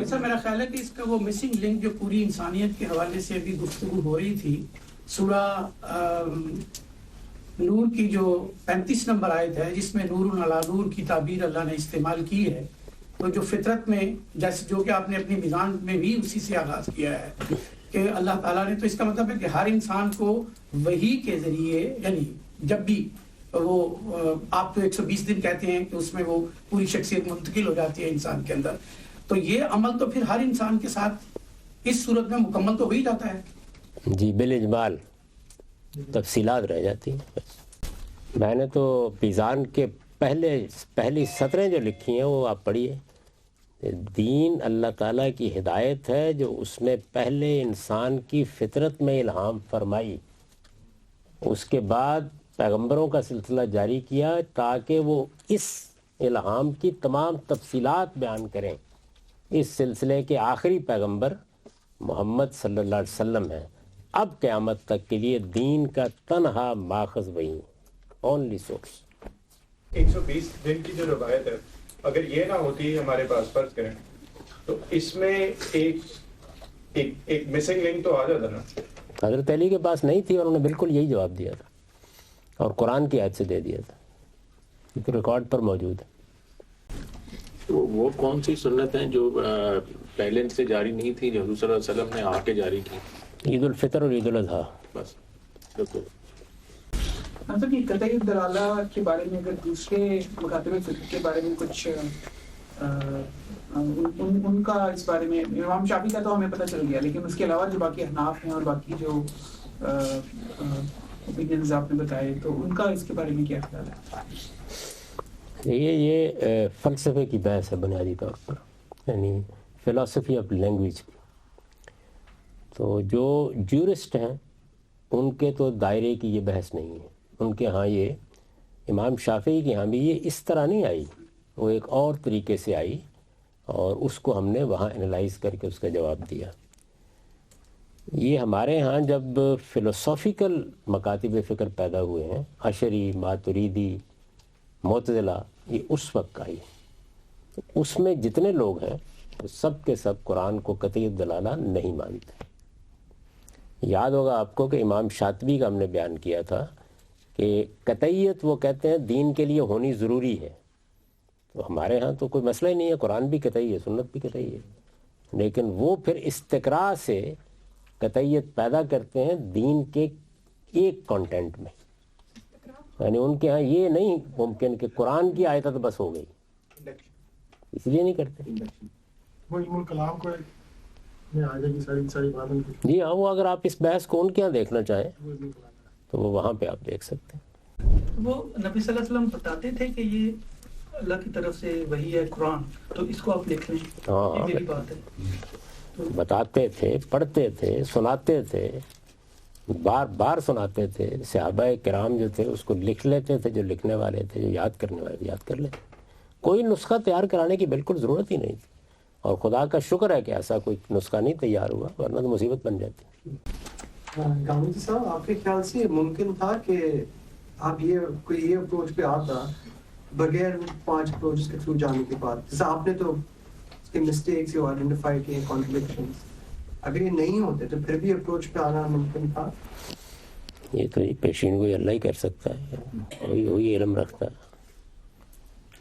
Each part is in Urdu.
صاحب میرا خیال ہے کہ اس کا وہ مسنگ لنک جو پوری انسانیت کے حوالے سے ابھی گفتگو ہو رہی تھی، سورہ نور کی جو 35 نمبر آیت ہے جس میں نور علی نور کی تعبیر اللہ نے استعمال کی ہے، تو جو فطرت میں جیسے جو کہ آپ نے اپنی میزان میں بھی اسی سے آغاز کیا ہے کہ اللہ تعالیٰ نے، تو اس کا مطلب ہے کہ ہر انسان کو وحی کے ذریعے، یعنی جب بھی وہ آپ تو 120 دن کہتے ہیں کہ اس میں وہ پوری شخصیت منتقل ہو جاتی ہے انسان کے اندر، تو یہ عمل تو پھر ہر انسان کے ساتھ اس صورت میں مکمل تو ہو ہی جاتا ہے. جی بالاجمال تفصیلات رہ جاتی ہیں. بس میں نے تو میزان کے پہلی سطریں جو لکھی ہیں وہ آپ پڑھیے. دین اللہ تعالیٰ کی ہدایت ہے جو اس نے پہلے انسان کی فطرت میں الہام فرمائی، اس کے بعد پیغمبروں کا سلسلہ جاری کیا تاکہ وہ اس الہام کی تمام تفصیلات بیان کریں. اس سلسلے کے آخری پیغمبر محمد صلی اللہ علیہ وسلم ہیں. اب قیامت تک کے لیے دین کا تنہا ماخذ وہی، اونلی سورس. 120 دن کی جو روایت ہے، اگر یہ نہ ہوتی ہمارے پاس، فرض کریں تو اس میں ایک مسنگ لنک تو آ جاتا نا. حضرت علی کے پاس نہیں تھی اور انہوں نے بالکل یہی جواب دیا تھا اور قرآن کی آیت سے دے دیا تھا، کیونکہ ریکارڈ پر موجود ہے. وہ کون سی سنت ہیں جو پہلے سے جاری نہیں تھی جو حضور صلی اللہ علیہ وسلم نے آ کے جاری کی؟ عید الفطر اور عید الاضحیٰ. بس بالکل. مطلب کہ قطعی دلالہ کے بارے میں اگر دوسرے مکاتب فقہ کے بارے میں کچھ ان کا اس بارے میں، امام شافعی کا تو ہمیں پتہ چل گیا، لیکن اس کے علاوہ جو باقی احناف ہیں اور باقی جو اوپینینز آپ نے بتائے، تو ان کا اس کے بارے میں کیا خیال ہے؟ یہ فلسفے کی بحث ہے بنیادی طور پر، یعنی فلاسفی آف لینگویج. تو جو جورسٹ ہیں ان کے تو دائرے کی یہ بحث نہیں ہے. ان کے ہاں یہ امام شافعی کے ہاں بھی یہ اس طرح نہیں آئی، وہ ایک اور طریقے سے آئی اور اس کو ہم نے وہاں انالائز کر کے اس کا جواب دیا. یہ ہمارے ہاں جب فلسافیکل مکاتب فکر پیدا ہوئے ہیں، اشعری، ماتریدی، معتزلہ، یہ اس وقت آئی. تو اس میں جتنے لوگ ہیں وہ سب کے سب قرآن کو قطعی دلالہ نہیں مانتے. یاد ہوگا آپ کو کہ امام شاطبی کا ہم نے بیان کیا تھا کہ قطعیت وہ کہتے ہیں دین کے لیے ہونی ضروری ہے. تو ہمارے ہاں تو کوئی مسئلہ ہی نہیں ہے، قرآن بھی قطعی ہے، سنت بھی قطعی ہے، لیکن وہ پھر استقراء سے قطعیت پیدا کرتے ہیں دین کے ایک کانٹینٹ میں. یعنی ان کے ہاں یہ نہیں ممکن کہ قرآن کی آیت تو بس ہو گئی، اس لیے نہیں کرتے. وہ علم الکلام کو آ جائے گی ساری باتیں. جی ہاں، وہ اگر آپ اس بحث کو ان کے یہاں دیکھنا چاہیں تو وہ وہاں پہ آپ دیکھ سکتے ہیں. وہ نبی صلی اللہ علیہ وسلم بتاتے تھے کہ یہ اللہ کی طرف سے وحی ہے قرآن، تو اس کو آپ لکھ لیں. ہاں، یہ میری بات ہے. بتاتے تھے، پڑھتے تھے، سناتے تھے، بار بار سناتے تھے. صحابہ کرام جو تھے اس کو لکھ لیتے تھے، جو لکھنے والے تھے، جو یاد کرنے والے تھے یاد کر لیتے. کوئی نسخہ تیار کرانے کی بالکل ضرورت ہی نہیں تھی، اور خدا کا شکر ہے کہ ایسا کوئی نسخہ نہیں تیار ہوا، ورنہ تو مصیبت بن جاتی. گاندھی صاحب، آپ کے خیال سے یہ ممکن تھا کہ آپ یہ اپروچ پہ آتا بغیر 5 اپروچز کے تھرو جانے کے بعد؟ جیسے آپ نے تو اس کے مسٹیکس آئیڈینٹیفائی کیے، کانٹرڈکشنز، اگر یہ نہیں ہوتے تو پھر بھی اپروچ پہ آنا ممکن تھا؟ یہ تو پیشین گوئی اللہ ہی کر سکتا ہے، وہی علم رکھتا ہے.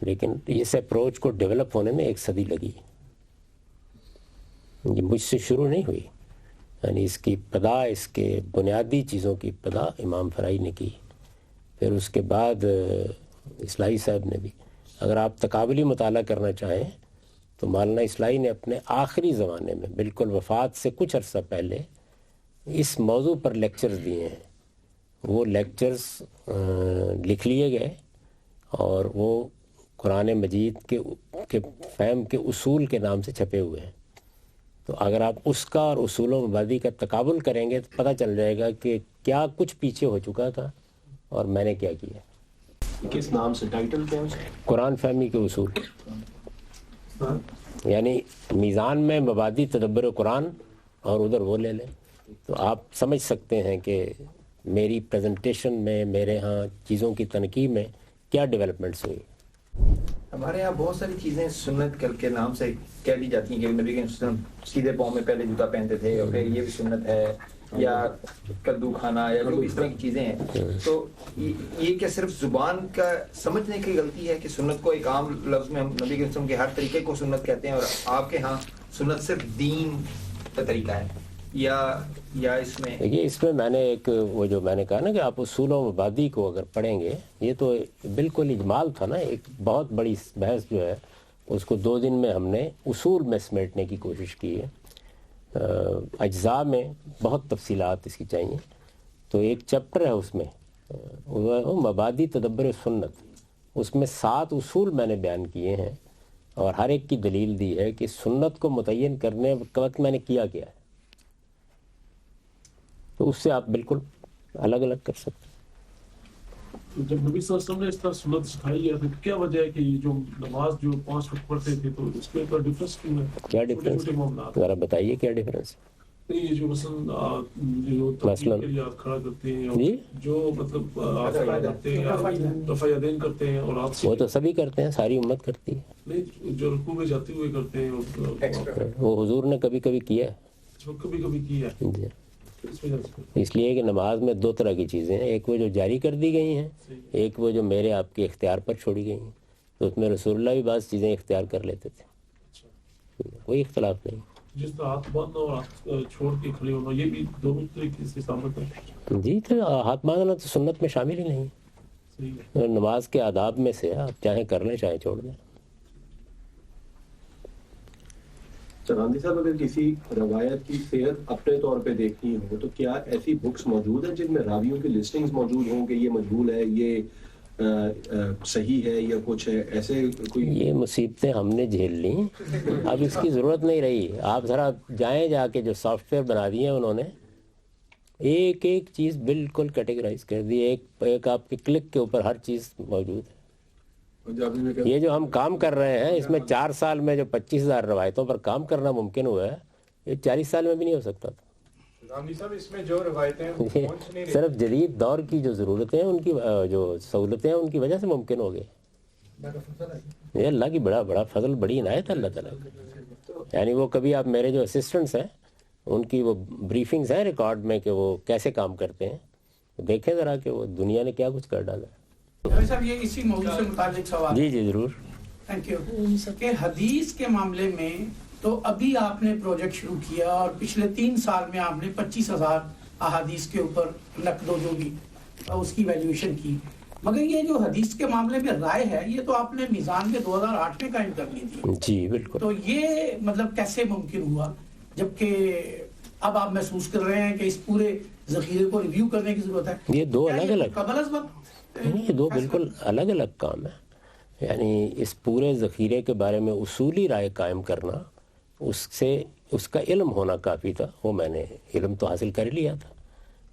لیکن اس اپروچ کو ڈیولپ ہونے میں 1 صدی لگی. یہ مجھ سے شروع نہیں ہوئی، یعنی اس کی ابتدا، اس کے بنیادی چیزوں کی ابتدا امام فرائی نے کی. پھر اس کے بعد اصلاحی صاحب نے بھی. اگر آپ تقابلی مطالعہ کرنا چاہیں تو مولانا اصلاحی نے اپنے آخری زمانے میں بالکل وفات سے کچھ عرصہ پہلے اس موضوع پر لیکچرز دیے ہیں. وہ لیکچرز لکھ لیے گئے اور وہ قرآن مجید کے فہم کے اصول کے نام سے چھپے ہوئے ہیں. تو اگر آپ اس کا اور اصول و مبادی کا تقابل کریں گے تو پتہ چل جائے گا کہ کیا کچھ پیچھے ہو چکا تھا اور میں نے کیا کیا. کس نام سے ٹائٹل کیا ہے؟ قرآن فہمی کے اصول. یعنی میزان میں مبادی تدبر قرآن اور ادھر وہ لے لیں تو آپ سمجھ سکتے ہیں کہ میری پریزنٹیشن میں، میرے ہاں چیزوں کی تنقید میں کیا ڈیولپمنٹس ہوئی. ہمارے یہاں بہت ساری چیزیں سنت کر کے نام سے کہہ دی جاتی ہیں کہ نبی کے وسلم سیدھے پاؤں میں پہلے جوتا پہنتے تھے اور پھر یہ بھی سنت ہے، یا کدو کھانا یا جو اس طرح کی چیزیں ہیں. تو یہ کیا صرف زبان کا سمجھنے کی غلطی ہے کہ سنت کو ایک عام لفظ میں ہم نبی کے وسلم کے ہر طریقے کو سنت کہتے ہیں، اور آپ کے ہاں سنت صرف دین کا طریقہ ہے، یا اس میں دیکھیے اس میں نے ایک وہ جو میں نے کہا نا کہ آپ اصول و مبادی کو اگر پڑھیں گے، یہ تو بالکل اجمال تھا نا، ایک بہت بڑی بحث جو ہے اس کو 2 دن میں ہم نے اصول میں سمیٹنے کی کوشش کی ہے. اجزاء میں بہت تفصیلات اس کی چاہیے. تو ایک چیپٹر ہے اس میں مبادی تدبر سنت، اس میں 7 اصول میں نے بیان کیے ہیں اور ہر ایک کی دلیل دی ہے کہ سنت کو متعین کرنے وقت میں نے کیا ہے. تو اس سے آپ بالکل الگ الگ کر سکتے ہیں. جب نبی صلی اللہ علیہ وسلم نے اس طرح سنت سکھائی ہے تو کیا وجہ ہے کہ یہ جو نماز جو 5 وقت پڑھتے تھے تو اس میں ڈفرینس کیوں ہے؟ کیا ڈفرینس ذرا بتائیے کیا ڈفرینس ہے؟ یہ جو جو تقریر کے لیے آپ کھڑا کرتے ہیں جی جو مطلب آپ کھڑا کرتے ہیں رفع یدین کرتے ہیں اور آپ وہ تو سبھی کرتے ہیں، ساری امت کرتی ہے. نہیں جو رکوع میں جاتے ہوئے کرتے ہیں وہ حضور نے کبھی کبھی کیا ہے. کبھی کبھی کیا ہے جی اس وجہ سے. اس لیے کہ نماز میں 2 طرح کی چیزیں ہیں، ایک وہ جو جاری کر دی گئی ہیں، ایک وہ جو میرے آپ کے اختیار پر چھوڑی گئی ہیں. تو اس میں رسول اللہ بھی بعض چیزیں اختیار کر لیتے تھے، کوئی اختلاف نہیں. جس طرح ہاتھ باندھنا اور ہاتھ چھوڑ کے کھڑے ہونا یہ بھی دونوں طریقے سے ثابت ہے. جی تو ہاتھ باندھنا تو سنت میں شامل ہی نہیں صحیح ہے. ہے، نماز کے آداب میں سے آپ چاہیں کر لیں چاہیں چھوڑ دیں. چراندی صاحب اگر کسی روایت کی صحت اپنے طور پہ دیکھنی ہو تو کیا ایسی بکس موجود ہیں جن میں راویوں کی لسٹنگز موجود ہوں کہ یہ مجہول ہے، یہ صحیح ہے یا کچھ ہے ایسے کوئی؟ یہ مصیبتیں ہم نے جھیل لیں، اب اس کی ضرورت نہیں رہی. آپ ذرا جائیں جا کے جو سافٹ ویئر بنا دیے ہیں انہوں نے، ایک ایک چیز بالکل کیٹیگرائز کر دی، ایک آپ کے کلک کے اوپر ہر چیز موجود ہے. یہ جو ہم کام کر رہے ہیں اس میں 4 سال میں جو 25,000 روایتوں پر کام کرنا ممکن ہوا ہے، یہ 40 سال میں بھی نہیں ہو سکتا تھا. اس میں جو روایتیں صرف جدید دور کی جو ضرورتیں ہیں، ان کی جو سہولتیں ہیں ان کی وجہ سے ممکن ہو گئے. یہ اللہ کی بڑا فضل، بڑی عنایت ہے اللہ تعالیٰ کی. یعنی وہ کبھی آپ میرے جو اسسٹنٹس ہیں ان کی وہ بریفنگز ہیں ریکارڈ میں کہ وہ کیسے کام کرتے ہیں، دیکھیں ذرا کہ وہ دنیا نے کیا کچھ کر ڈالا ہے. صاحب یہ اسی موضوع سے متعلق سوال. جی ضرور. Thank you. کہ حدیث کے معاملے میں تو ابھی آپ نے پروجیکٹ شروع کیا اور پچھلے 3 سال میں آپ نے 25,000 احادیث کے اوپر نقد و جو بھی اس کی ویلیویشن کی، مگر یہ جو حدیث کے معاملے میں رائے ہے یہ تو آپ نے میزان کے 2008 میں قائم کر لی تھی. جی بالکل. تو یہ مطلب کیسے ممکن ہوا جبکہ اب آپ محسوس کر رہے ہیں کہ اس پورے ذخیرے کو ریویو کرنے کی ضرورت ہے؟ یہ 2 الگ الگ قبل از وقت یہ 2 بالکل الگ الگ کام ہیں. یعنی اس پورے ذخیرے کے بارے میں اصولی رائے قائم کرنا، اس کا علم ہونا کافی تھا. وہ میں نے علم تو حاصل کر لیا تھا.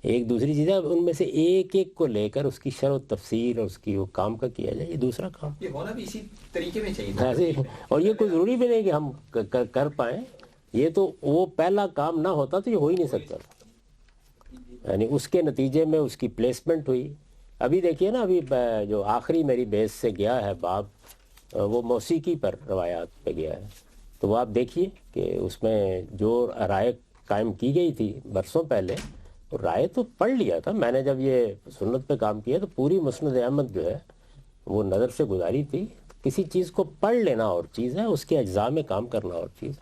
ایک دوسری چیز ہے ان میں سے ایک ایک کو لے کر اس کی شرح و تفسیر اور اس کی وہ کام کا کیا جائے، یہ دوسرا کام. یہ ہونا بھی اسی طریقے میں چاہیے. اور یہ کوئی ضروری بھی نہیں کہ ہم کر پائیں. یہ تو وہ پہلا کام نہ ہوتا تو یہ ہو ہی نہیں سکتا تھا. یعنی اس کے نتیجے میں اس کی پلیسمنٹ ہوئی. ابھی دیکھیے نا، ابھی جو آخری میری بیس سے گیا ہے باب، وہ موسیقی پر روایات پہ گیا ہے. تو وہ آپ دیکھیے کہ اس میں جو رائے قائم کی گئی تھی برسوں پہلے، رائے تو پڑھ لیا تھا میں نے. جب یہ سنت پہ کام کیا تو پوری مسند احمد جو ہے وہ نظر سے گزاری تھی. کسی چیز کو پڑھ لینا اور چیز ہے، اس کے اجزاء میں کام کرنا اور چیز.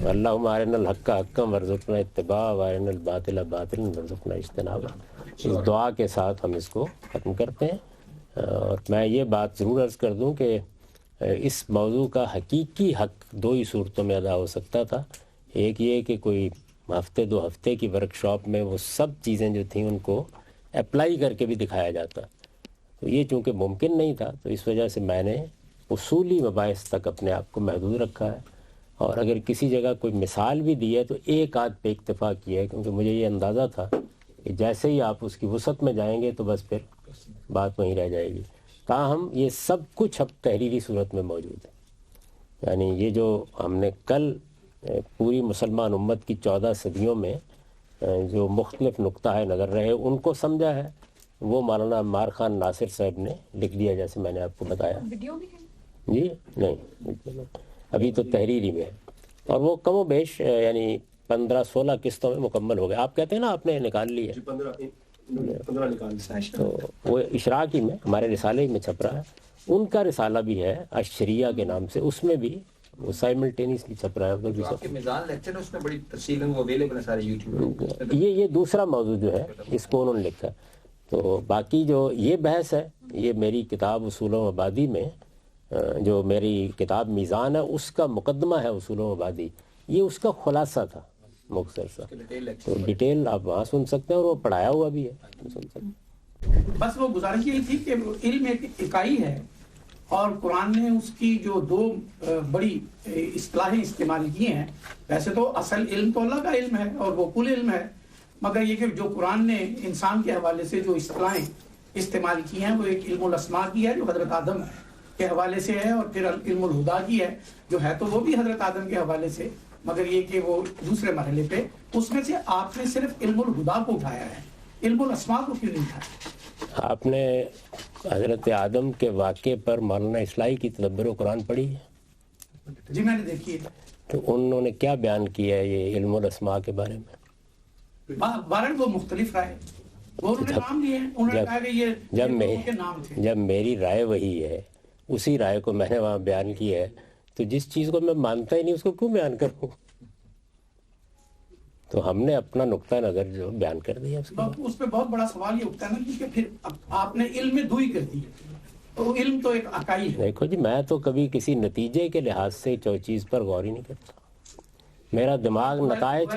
اللہم ارنا الحق حقا وارزقنا اتباعہ وارنا الباطل باطلا وارزقنا اجتنابہ. اس دعا کے ساتھ ہم اس کو ختم کرتے ہیں. اور میں یہ بات ضرور عرض کر دوں کہ اس موضوع کا حقیقی حق 2 ہی صورتوں میں ادا ہو سکتا تھا. ایک یہ کہ کوئی ہفتے 2 ہفتے کی ورکشاپ میں وہ سب چیزیں جو تھیں ان کو اپلائی کر کے بھی دکھایا جاتا. تو یہ چونکہ ممکن نہیں تھا تو اس وجہ سے میں نے اصولی مباحث تک اپنے آپ کو محدود رکھا ہے. اور اگر کسی جگہ کوئی مثال بھی دی ہے تو ایک آدھ پہ اکتفا کیا ہے، کیونکہ مجھے یہ اندازہ تھا کہ جیسے ہی آپ اس کی وسعت میں جائیں گے تو بس پھر بات وہیں رہ جائے گی. تاہم یہ سب کچھ اب تحریری صورت میں موجود ہے. یعنی یہ جو ہم نے کل پوری مسلمان امت کی 14 صدیوں میں جو مختلف نقطہ نظر رہے ان کو سمجھا ہے، وہ مولانا عمار خان ناصر صاحب نے لکھ دیا، جیسے میں نے آپ کو بتایا. جی نہیں، ابھی تو تحریری میں ہے، اور وہ کم و بیش یعنی 15-16 قسطوں میں مکمل ہو گئے. آپ کہتے ہیں نا آپ نے نکال لی ہے، 15 نکال. تو وہ اشراقی میں ہمارے رسالے میں چھپ رہا ہے. ان کا رسالہ بھی ہے الشریعہ کے نام سے، اس میں بھی وہ سائملٹینیسلی چھپ رہا ہے. ادھر بھی آپ کے میزان لیکچر ہے اس میں بڑی تفصیل وہ اویلیبل ہے سارے یوٹیوب. یہ دوسرا موضوع جو ہے اس کو انہوں نے لکھا. تو باقی جو یہ بحث ہے، یہ میری کتاب اصول و مبادی میں، جو میری کتاب میزان ہے اس کا مقدمہ ہے اصول و مبادی، یہ اس کا خلاصہ تھا مختصر سا. تو ڈیٹیل آپ وہاں سن سکتے ہیں، اور وہ پڑھایا ہوا بھی ہے، سن سکتے ہیں. بس وہ گزارش یہی تھی کہ علم ایک اکائی ہے، اور قرآن نے اس کی جو 2 بڑی اصطلاحیں استعمال کی ہیں. ویسے تو اصل علم تو اللہ کا علم ہے اور وہ کل علم ہے، مگر یہ کہ جو قرآن نے انسان کے حوالے سے جو اصطلاحیں استعمال کی ہیں وہ ایک علم الاسماء کی ہے جو حضرت آدم کے حوالے سے ہے، اور پھر علم الہدا کی ہے جو ہے تو وہ بھی حضرت آدم کے حوالے سے، مگر یہ کہ وہ دوسرے مرحلے پہ. اس میں سے آپ نے صرف علم الہدا کو اٹھایا ہے، علم الاسماء کو کیوں نہیں اٹھایا؟ آپ نے حضرت آدم کے واقعے پر مولانا اصلاحی کی تدبر قرآن پڑھی ہے؟ جی میں نے دیکھی ہے. تو انہوں نے کیا بیان کیا ہے یہ علم الاسماء کے بارے میں؟ بارن وہ مختلف رائے، وہ انہوں نے نام لیے ہیں، انہوں نے کہا کہ یہ لوگوں کے نام تھے. جب میری رائے وہی ہے، اسی رائے کو میں نے وہاں بیان کی ہے، تو جس چیز کو میں مانتا ہی نہیں اس کو کیوں بیان کروں؟ تو ہم نے اپنا نقطہ نظر جو بیان کر دیا. اس پہ بہت بڑا سوال یہ اٹھتا ہے نا، کیونکہ پھر آپ نے علم میں دوئی کر دی ہے. تو علم تو ایک اکائی ہے. دیکھو جی، میں تو کبھی کسی نتیجے کے لحاظ سے چیز پر غور ہی نہیں کرتا. میرا دماغ نتائج،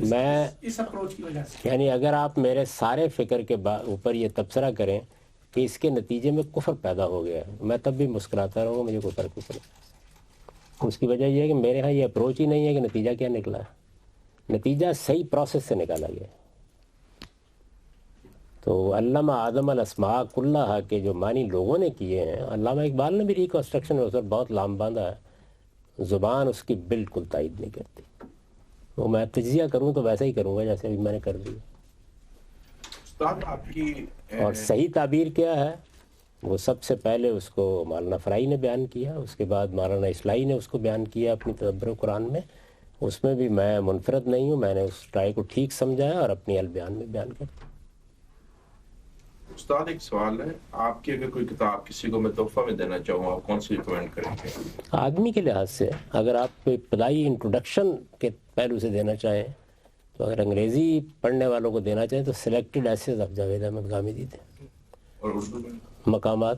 میں اس اپروچ کی وجہ سے، یعنی اگر آپ میرے سارے فکر کے اوپر یہ تبصرہ کریں کہ اس کے نتیجے میں کفر پیدا ہو گیا ہے، میں تب بھی مسکراتا رہوں گا، مجھے کوئی فرق نہیں پڑے. اس کی وجہ یہ ہے کہ میرے ہاں یہ اپروچ ہی نہیں ہے کہ نتیجہ کیا نکلا ہے. نتیجہ صحیح پروسیس سے نکالا گیا. تو علامہ آدم الاسماء کلھا کے جو معنی لوگوں نے کیے ہیں، علامہ اقبال نے بھی ریکنسٹرکشن میں اس پر بہت لام باندھا ہے، زبان اس کی بالکل تائید نہیں کرتی. وہ میں تجزیہ کروں تو ویسا ہی کروں گا جیسے ابھی میں نے کر دیا. استاد آپ کی اور صحیح تعبیر کیا ہے وہ سب سے پہلے اس کو مولانا فرائی نے بیان کیا، اس کے بعد مولانا اصلاحی نے اس کو بیان کیا اپنی تدبر قرآن میں. اس میں بھی میں منفرد نہیں ہوں، میں نے اس رائے کو ٹھیک سمجھا ہے اور اپنی البیان میں بیان کر دیا. استاد ایک سوال ہے، آپ کی اگر کوئی کتاب کسی کو میں تحفہ میں دینا چاہوں آپ کون سی ریکمینڈ کریں گے؟ آدمی کے لحاظ سے اگر آپ ابتدائی انٹروڈکشن کے پہلو سے دینا چاہیں، تو اگر انگریزی پڑھنے والوں کو دینا چاہیں تو selected essays of Javed Ahmad Ghamidi دیں. اور اردو میں مقامات.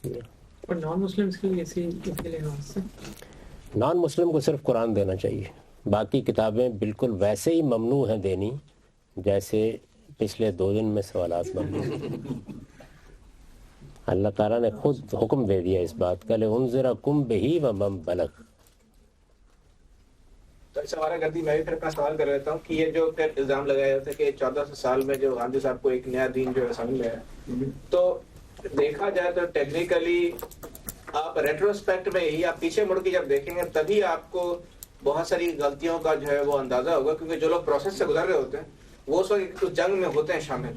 اور نان مسلمس کی ایسی کے لحاظ سے نان مسلم کو صرف قرآن دینا چاہیے، باقی کتابیں بالکل ویسے ہی ممنوع ہیں دینی جیسے پچھلے 2 دن میں سوالات ممنوع. اللہ تعالیٰ نے خود حکم دے دیا اس بات کا، لِأُنذِرَكُمْ بِهِ وَمَنْ بَلَغَ. تو اس حوالے کر دی میں بھی پھر اپنا سوال کر لیتا ہوں کہ یہ جو پھر الزام لگایا جاتا ہے کہ 1400 سال میں جو گاندھی صاحب کو ایک نیا دین جو ہے سمجھ میں ہے، تو دیکھا جائے تو ٹیکنیکلی آپ ریٹروسپیکٹ میں ہی آپ پیچھے مڑ کے جب دیکھیں گے تبھی آپ کو بہت ساری غلطیوں کا جو ہے وہ اندازہ ہوگا، کیونکہ جو لوگ پروسیس سے گزر رہے ہوتے ہیں وہ اس وقت اس جنگ میں ہوتے ہیں شامل،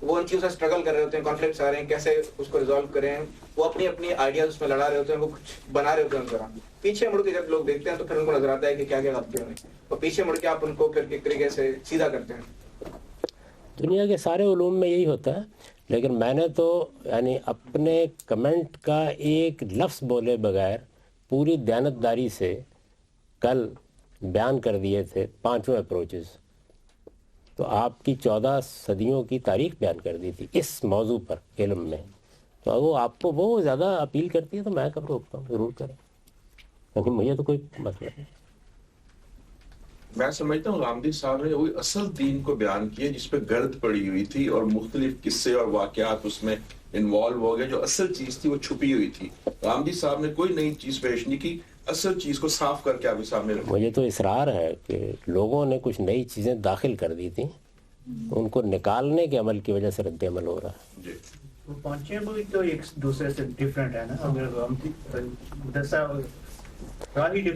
وہ ان چیزوں سے اسٹرگل کر رہے ہوتے ہیں، کانفلکٹس آ رہے ہیں کیسے اس کو ریزالو کریں، وہ اپنی اپنی آئیڈیاز اس میں لڑا رہے ہوتے ہیں، وہ کچھ بنا رہے ہوتے ہیں. اس دوران پیچھے مڑ کے جب لوگ دیکھتے ہیں تو پھر ان کو نظر آتا ہے کہ کیا کیا غلطیاں ہیں، اور پیچھے مڑ کے آپ ان کو پھر ایک طریقے سے سیدھا کرتے ہیں. دنیا کے سارے علوم میں یہی ہوتا ہے، لیکن میں نے تو یعنی اپنے کمنٹ کا ایک لفظ بولے بغیر پوری دیانتداری سے کل بیان کر دیے تھے 5 اپروچز. تو آپ کی 14 صدیوں کی تاریخ بیان کر دی تھی اس موضوع پر علم میں. تو وہ آپ کو وہ زیادہ اپیل کرتی ہے تو میں کب روکتا ہوں، ضرور کریں، کیونکہ مجھے تو کوئی مسئلہ نہیں. میں سمجھتا ہوں غامدی صاحب نے وہی اصل دین کو بیان کیا جس پہ گرد پڑی ہوئی تھی اور مختلف قصے اور واقعات اس میں انوالو ہو گئے. جو اصل چیز تھی وہ چھپی ہوئی تھی. غامدی صاحب نے کوئی نئی چیز پیش نہیں کی، اصل چیز کو صاف کر کے آپ کے سامنے رکھا. مجھے تو اصرار ہے کہ لوگوں نے کچھ نئی چیزیں داخل کر دی تھیں، ان کو نکالنے کے عمل کی وجہ سے رد عمل ہو رہا ہے. جی وہ پانچیں بھی تو ایک دوسرے سے ڈیفرنٹ ہے نا.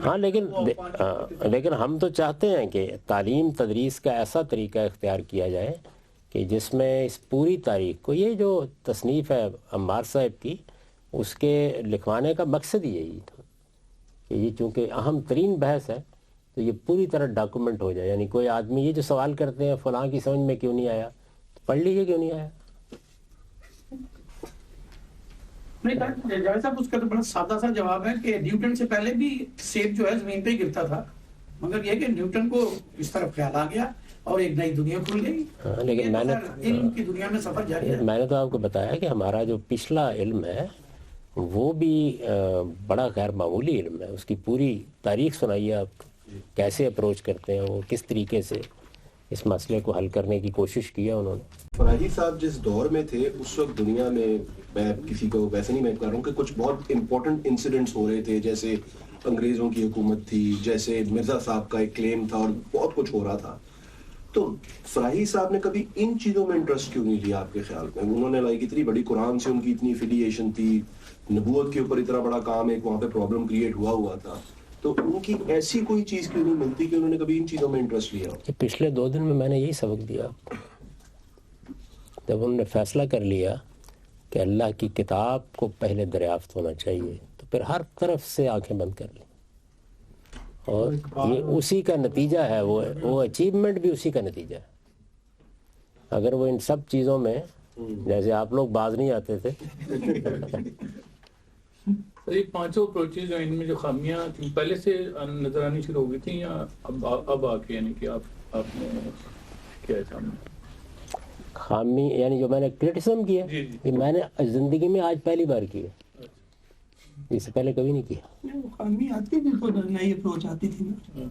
ہاں لیکن ہم تو چاہتے ہیں کہ تعلیم تدریس کا ایسا طریقہ اختیار کیا جائے کہ جس میں اس پوری تاریخ کو، یہ جو تصنیف ہے عمار صاحب کی، اس کے لکھوانے کا مقصد ہی یہی تھا کہ یہ چونکہ اہم ترین بحث ہے تو یہ پوری طرح ڈاکومنٹ ہو جائے. یعنی کوئی آدمی یہ جو سوال کرتے ہیں فلاں کی سمجھ میں کیوں نہیں آیا, تو پڑھ لیجیے کیوں نہیں آیا. نہیں جاوید صاحب, اس کا تو بڑا سادہ سا جواب ہے کہ نیوٹن سے پہلے بھی سیب جو ہے زمین پہ ہی گرتا تھا, مگر یہ کہ نیوٹن کو اس طرف خیال آ گیا اور ایک نئی دنیا کھل گئی. لیکن میں نے علم کی دنیا میں سفر جاری ہے. میں نے تو آپ کو بتایا کہ ہمارا جو پچھلا علم ہے وہ بھی بڑا غیر معمولی علم ہے. اس کی پوری تاریخ سنائیے آپ, کیسے اپروچ کرتے ہیں وہ, کس طریقے سے اس مسئلے کو حل کرنے کی کوشش کیا انہوں نے. فراہی صاحب جس دور میں تھے اس وقت دنیا میں کسی کو ویسے نہیں میں کہہ رہا ہوں کہ کچھ بہت امپورٹنٹ انسیڈنٹس ہو رہے تھے, جیسے انگریزوں کی حکومت تھی, جیسے مرزا صاحب کا ایک کلیم تھا, اور بہت کچھ ہو رہا تھا. تو فراہی صاحب نے کبھی ان چیزوں میں انٹرسٹ کیوں نہیں لیا آپ کے خیال میں؟ انہوں نے لائک اتنی بڑی قرآن سے ان کی اتنی افیلیشن تھی, نبوت کے اوپر اتنا بڑا کام, ایک وہاں پہ پرابلم کریٹ ہوا تھا, تو ان کی ایسی کوئی چیز کیوں نہیں ملتی کہ انہوں نے کبھی ان چیزوں میں انٹرسٹ لیا؟ پچھلے 2 دن میں نے یہی سبق دیا. جب انہوں نے فیصلہ کر لیا کہ اللہ کی کتاب کو پہلے دریافت ہونا چاہیے, تو پھر ہر طرف سے آنکھیں بند کر لی, اور یہ اسی کا نتیجہ ہے, وہ اچیومنٹ بھی اسی کا نتیجہ ہے. اگر وہ ان سب چیزوں میں جیسے آپ لوگ باز نہیں آتے تھے. یہ 5 اپروچز جو ان میں جو خامیاں پہلے سے نظر آنی شروع ہو گئی تھیں یا اب آ کے, یعنی کہ آپ نے کیا ہے سامنے خامی, یعنی جو میں نے کرٹیسم کیا یہ میں نے زندگی میں آج پہلی بار کیا, اس سے پہلے کبھی نہیں کیا. خامی آتی تھی تو نئی اپروچ آتی تھی نا,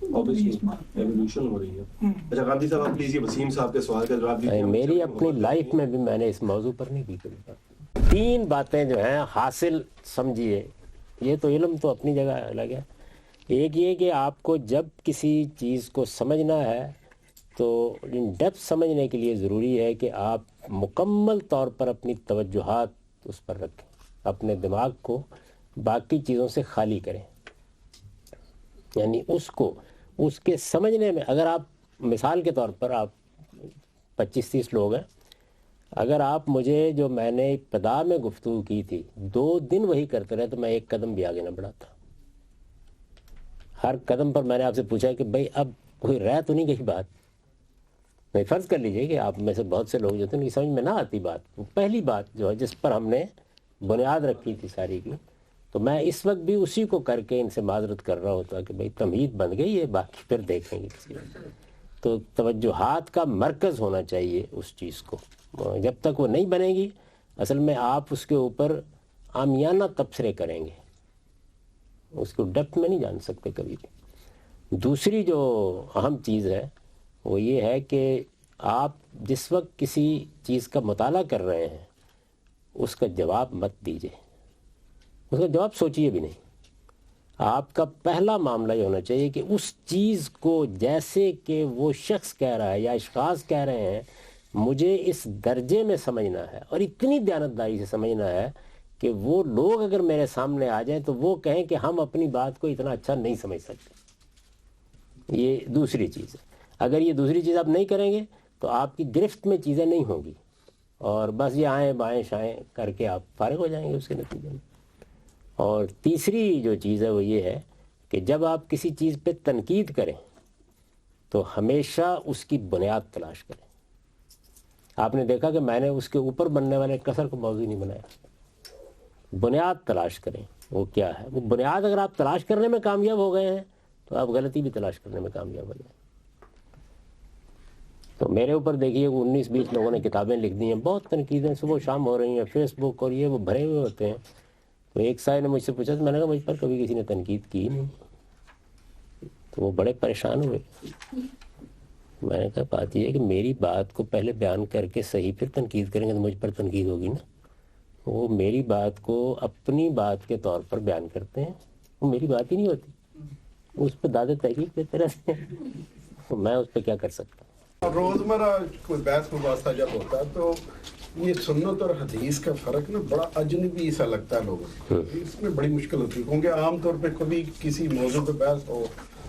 ایوولوشن ہو رہی ہے. اچھا غامدی صاحب آپ پلیز یہ وسیم صاحب کے سوال کا جواب دیجیے. میری اپنی لائف میں بھی میں نے اس موضوع پر نہیں کی کبھی. 3 باتیں جو ہیں حاصل سمجھیے, یہ تو علم تو اپنی جگہ الگ ہے. ایک یہ کہ آپ کو جب کسی چیز کو سمجھنا ہے تو ان ڈیپتھ سمجھنے کے لیے ضروری ہے کہ آپ مکمل طور پر اپنی توجہات اس پر رکھیں, اپنے دماغ کو باقی چیزوں سے خالی کریں. یعنی اس کے سمجھنے میں, اگر آپ مثال کے طور پر آپ 25-30 لوگ ہیں, اگر آپ مجھے جو میں نے ابتدا میں گفتگو کی تھی 2 دن وہی کرتے رہے تو میں 1 قدم بھی آگے نہ بڑھاتا. ہر قدم پر میں نے آپ سے پوچھا کہ بھئی اب کوئی رہ تو نہیں گئی بات. میں فرض کر لیجئے کہ آپ میں سے بہت سے لوگ جو تھے ان کی سمجھ میں نہ آتی بات. پہلی بات جو ہے جس پر ہم نے بنیاد رکھی تھی ساری کی, تو میں اس وقت بھی اسی کو کر کے ان سے معذرت کر رہا ہوتا کہ بھئی تمہید بن گئی ہے, باقی پھر دیکھیں گے کسی وقت. تو توجہات کا مرکز ہونا چاہیے اس چیز کو. جب تک وہ نہیں بنے گی اصل میں آپ اس کے اوپر عامیانہ تبصرے کریں گے, اس کو ڈیپتھ میں نہیں جان سکتے کبھی بھی. دوسری جو اہم چیز ہے وہ یہ ہے کہ آپ جس وقت کسی چیز کا مطالعہ کر رہے ہیں اس کا جواب مت دیجیے, اس کا جواب سوچیے بھی نہیں. آپ کا پہلا معاملہ یہ ہونا چاہیے کہ اس چیز کو جیسے کہ وہ شخص کہہ رہا ہے یا اشخاص کہہ رہے ہیں مجھے اس درجے میں سمجھنا ہے اور اتنی دیانتداری سے سمجھنا ہے کہ وہ لوگ اگر میرے سامنے آ جائیں تو وہ کہیں کہ ہم اپنی بات کو اتنا اچھا نہیں سمجھ سکتے. یہ دوسری چیز ہے. اگر یہ دوسری چیز آپ نہیں کریں گے تو آپ کی گرفت میں چیزیں نہیں ہوں گی, اور بس یہ آئیں بائیں شائیں کر کے آپ فارغ ہو جائیں گے اس کے نتیجے میں. اور تیسری جو چیز ہے وہ یہ ہے کہ جب آپ کسی چیز پہ تنقید کریں تو ہمیشہ اس کی بنیاد تلاش کریں. آپ نے دیکھا کہ میں نے اس کے اوپر بننے والے کثر کو موضوع نہیں بنایا. بنیاد تلاش کریں وہ کیا ہے. وہ بنیاد اگر آپ تلاش کرنے میں کامیاب ہو گئے ہیں تو آپ غلطی بھی تلاش کرنے میں کامیاب ہو جائیں. تو میرے اوپر دیکھیے وہ 19-20 لوگوں نے کتابیں لکھ دی ہیں, بہت تنقیدیں صبح و شام ہو رہی ہیں, فیس بک اور یہ وہ بھرے ہوئے ہوتے ہیں. تو ایک صاحب نے مجھ سے پوچھا تو میں نے کہا مجھ پر کبھی کسی نے تنقید کی نہیں. تو وہ بڑے پریشان ہوئے. میں نے کہا بات یہ ہے کہ میری بات کو پہلے بیان کر کے صحیح پھر تنقید کریں گے تو مجھ پر تنقید ہوگی نا. وہ میری بات کو اپنی بات کے طور پر بیان کرتے ہیں, وہ میری بات ہی نہیں ہوتی, اس پہ داد تحقیق دیتے رہتے ہیں. تو میں اس پہ کیا کر سکتا ہوں. روزمرہ کوئی بحث مباحثہ جب ہوتا ہے تو یہ سنت اور حدیث کا فرق نا بڑا اجنبی سا لگتا ہے لوگوں کو. اس میں بڑی مشکل ہوتی ہے کیونکہ عام طور پہ کبھی کسی موضوع پہ بحث ہو